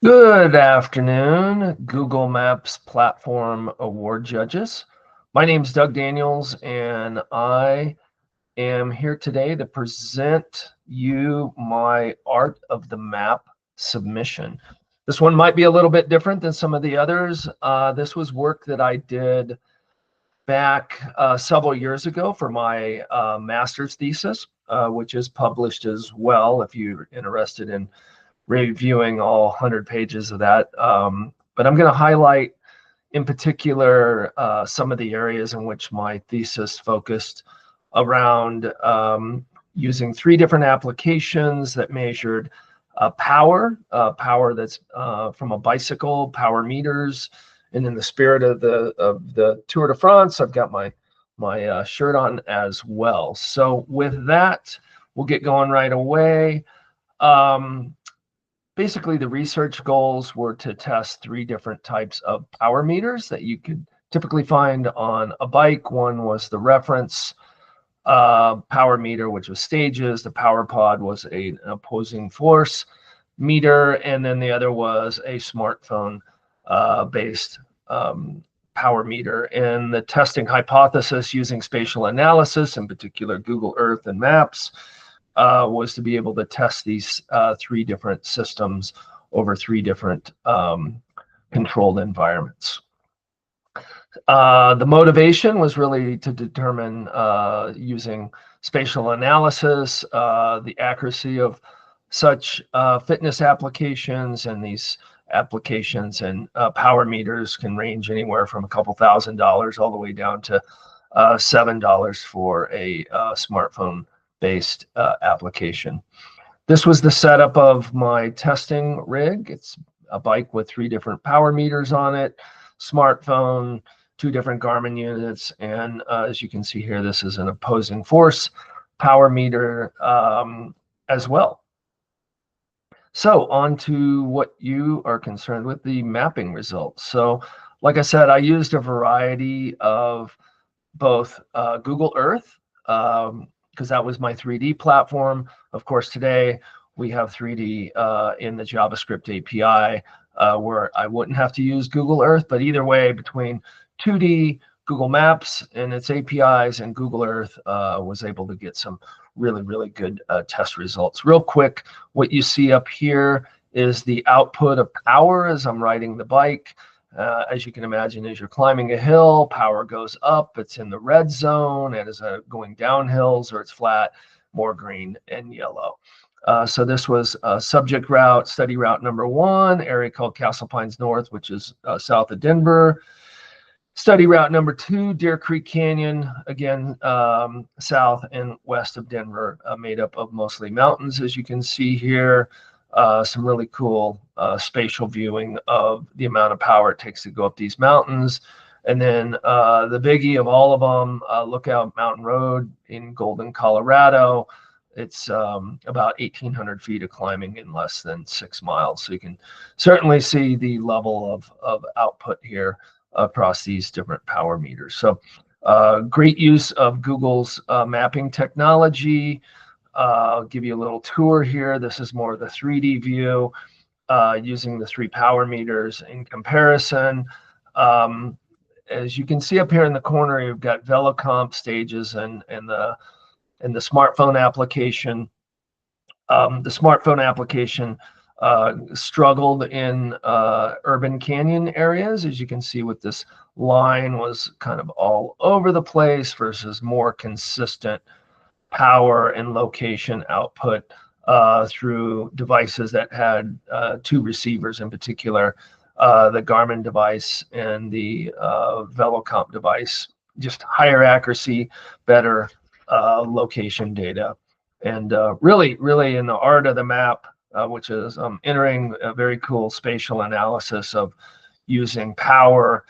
Good afternoon, Google Maps Platform Award judges. My name is Doug Daniels, and I am here today to present you my Art of the Map submission. This one might be a little bit different than some of the others. This was work that I did back several years ago for my master's thesis, which is published as well if you're interested in reviewing all 100 pages of that. But I'm going to highlight in particular some of the areas in which my thesis focused around using three different applications that measured power that's from a bicycle, power meters, and in the spirit of the Tour de France, I've got my shirt on as well. So with that, we'll get going right away. Basically, the research goals were to test three different types of power meters that you could typically find on a bike. One was the reference power meter, which was stages. The power pod was an opposing force meter. And then the other was a smartphone based power meter. And the testing hypothesis using spatial analysis, in particular Google Earth and Maps, was to be able to test these three different systems over three different controlled environments. The motivation was really to determine, using spatial analysis, the accuracy of such fitness applications, and these applications and power meters can range anywhere from a couple $1,000s all the way down to $7 for a smartphone based application. This was the setup of my testing rig. It's a bike with three different power meters on it, smartphone, two different Garmin units, and as you can see here, this is an opposing force power meter as well. So on to what you are concerned with, the mapping results. So like I said, I used a variety of both Google Earth, because that was my 3D platform. Of course, today we have 3D in the JavaScript API, where I wouldn't have to use Google Earth. But either way, between 2D, Google Maps and its APIs, and Google Earth, was able to get some really good test results. Real quick, what you see up here is the output of power as I'm riding the bike. As you can imagine, as you're climbing a hill, power goes up, it's in the red zone, and as going down hills or it's flat, more green and yellow. So this was subject route, study route number 1, area called Castle Pines North, which is south of Denver. Study route number 2, Deer Creek Canyon, again, south and west of Denver, made up of mostly mountains, as you can see here. Some really cool spatial viewing of the amount of power it takes to go up these mountains. And then the biggie of all of them, Lookout Mountain Road in Golden, Colorado. It's about 1,800 feet of climbing in less than 6 miles. So you can certainly see the level of output here across these different power meters. So great use of Google's mapping technology. I'll give you a little tour here. This is more of the 3D view using the 3 power meters in comparison. As you can see up here in the corner, you've got VeloComp stages and the smartphone application. The smartphone application struggled in urban canyon areas, as you can see, with this line was kind of all over the place versus more consistent power and location output through devices that had 2 receivers in particular, the Garmin device and the VeloComp device. Just higher accuracy, better location data. And really in the art of the map, which is entering a very cool spatial analysis of using power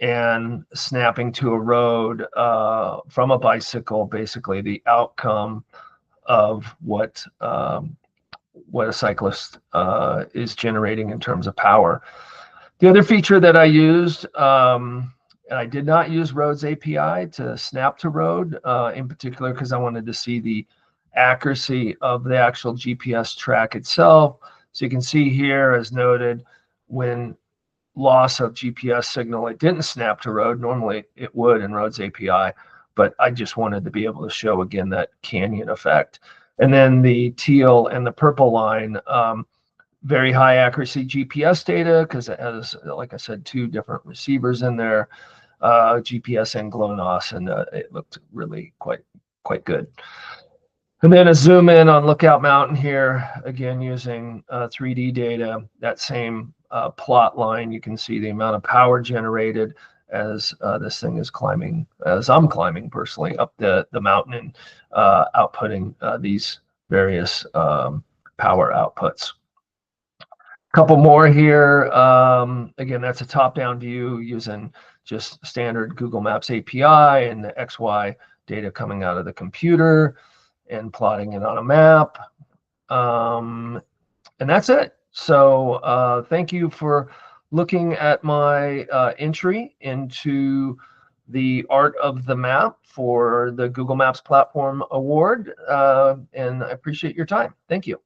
and snapping to a road from a bicycle, basically the outcome of what a cyclist is generating in terms of power. The other feature that I used, and I did not use Road's API to snap to road, in particular because I wanted to see the accuracy of the actual GPS track itself. So you can see here, as noted, when loss of GPS signal, it didn't snap to road. Normally it would in Road's API, but I just wanted to be able to show again that canyon effect. And then the teal and the purple line, very high accuracy GPS data because it has, like I said, 2 different receivers in there, GPS and GLONASS, and it looked really quite good. And then a zoom in on Lookout Mountain here, again using 3D data. That same plot line, you can see the amount of power generated as this thing is climbing, as I'm climbing personally up the mountain and outputting these various power outputs. Couple more here. Again, that's a top-down view using just standard Google Maps API and the XY data coming out of the computer and plotting it on a map. And that's it. So thank you for looking at my entry into the art of the map for the Google Maps Platform Award. And I appreciate your time. Thank you.